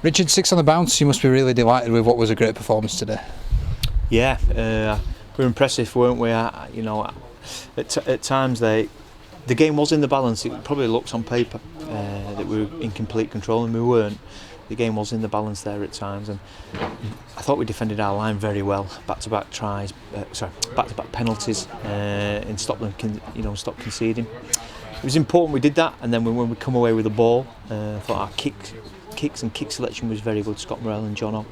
Richard, 6 on the bounce. You must be really delighted with what was a great performance today. Yeah, we were impressive, weren't we? At times the game was in the balance. It probably looks on paper that we were in complete control, and we weren't. The game was in the balance there at times, and I thought we defended our line very well. Back-to-back tries, back-to-back penalties, and stop conceding. It was important we did that, and then when we come away with the ball, I thought our kicks and kick selection was very good. Scott Morrell and Jono,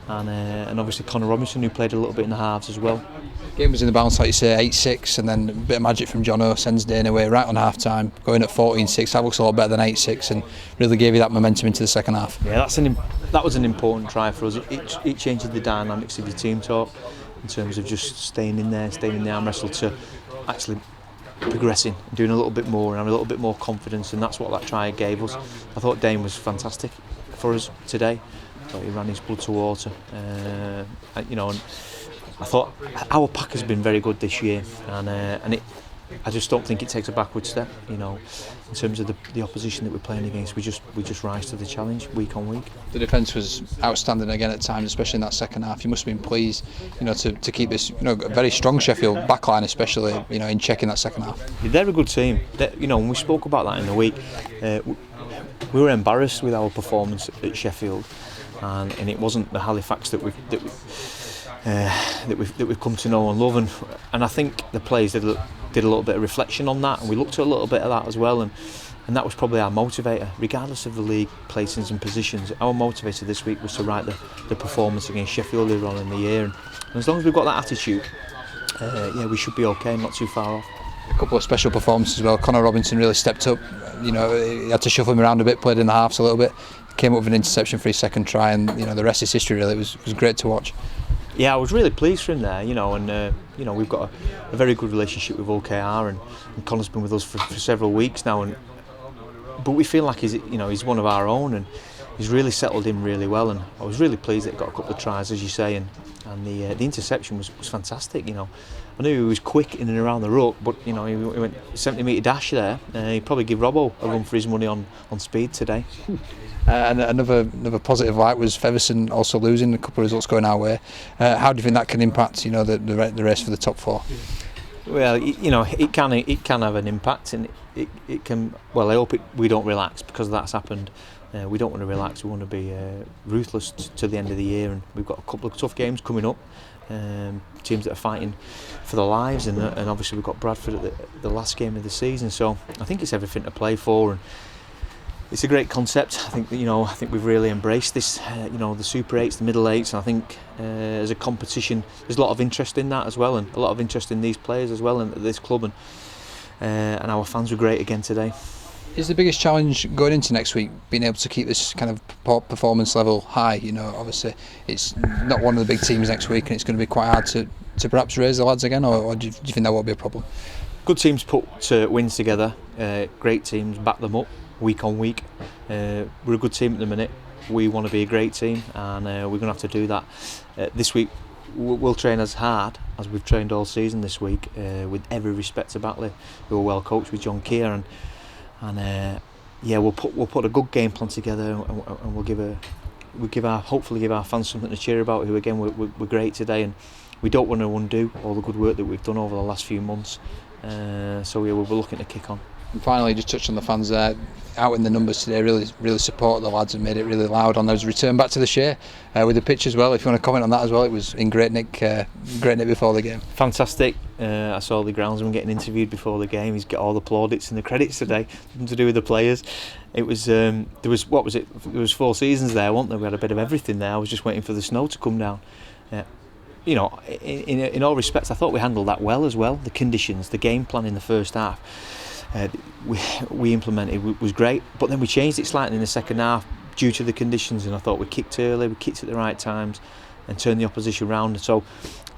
and obviously Connor Robinson, who played a little bit in the halves as well. Game was in the balance, like you say, 8-6, and then a bit of magic from Jono sends Dane away right on half time, going at 14-6. That looks a lot better than 8-6, and really gave you that momentum into the second half. Yeah, that was an important try for us. It changed the dynamics of your team talk in terms of just staying in the arm wrestle, to actually progressing, doing a little bit more and having a little bit more confidence, and that's what that try gave us. I thought Dane was fantastic for us today. I thought he ran his blood to water, and I thought our pack has been very good this year, and I just don't think it takes a backward step. In terms of the opposition that we're playing against, we just rise to the challenge week on week. The defence was outstanding again at times, especially in that second half. You must have been pleased, to keep this, a very strong Sheffield backline, especially, in checking that second half. They're a good team. When we spoke about that in the week, we were embarrassed with our performance at Sheffield, and it wasn't the Halifax that we've come to know and love, and I think the players did a little bit of reflection on that, and we looked at a little bit of that as well, and that was probably our motivator, regardless of the league placings and positions. Our motivator this week was to write the performance against Sheffield earlier on in the year, and as long as we've got that attitude, we should be okay, not too far off. A couple of special performances as well. Connor Robinson really stepped up. He had to shuffle him around a bit, played in the halves a little bit, came up with an interception for his second try, and the rest is history. Really, it was great to watch. Yeah, I was really pleased for him there, and we've got a very good relationship with OKR, and Connor's been with us for several weeks now, but we feel like he's one of our own, and he's really settled in really well, and I was really pleased that he got a couple of tries, as you say, and the interception was fantastic. I knew he was quick in and around the ruck, but he went 70-metre dash there. He'd probably give Robbo a run for his money on speed today. And another positive light was Feverson also losing, a couple of results going our way. How do you think that can impact the race for the top 4? Well, it can have an impact, and it can. Well, I hope we don't relax, because that's happened. We don't want to relax. We want to be ruthless to the end of the year, and we've got a couple of tough games coming up. Teams that are fighting for their lives, and obviously we've got Bradford at the last game of the season. So I think it's everything to play for, and it's a great concept. I think we've really embraced this. The Super 8s, the Middle 8s. And I think as a competition, there's a lot of interest in that as well, and a lot of interest in these players as well, and this club, and our fans were great again today. Is the biggest challenge going into next week being able to keep this kind of performance level high? Obviously it's not one of the big teams next week, and it's going to be quite hard to perhaps raise the lads again, or do you think that won't be a problem? Good teams put wins together. Great teams back them up week on week. We're a good team at the minute. We want to be a great team, and we're going to have to do that. This week we'll train as hard as we've trained all season this week, with every respect to Batley, who are well coached with John Keir, and we'll put a good game plan together, and hopefully give our fans something to cheer about, who again were great today, and we don't want to undo all the good work that we've done over the last few months. We'll be looking to kick on. And finally, just touched on the fans there, out in the numbers today, really support the lads and made it really loud on those return back to the Shea with the pitch as well. If you want to comment on that as well, it was in great nick before the game. Fantastic. I saw the groundsman getting interviewed before the game. He's got all the plaudits and the credits today, nothing to do with the players. It was there was 4 seasons there, weren't there? We had a bit of everything there. I was just waiting for the snow to come down. In all respects, I thought we handled that well as well. The conditions, the game plan in the first half, we implemented was great, but then we changed it slightly in the second half due to the conditions, and I thought we kicked early, we kicked at the right times, and turned the opposition round. So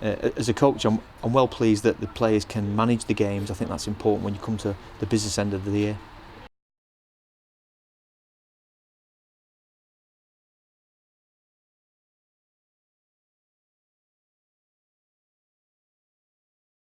as a coach, I'm well pleased that the players can manage the games. I think that's important when you come to the business end of the year.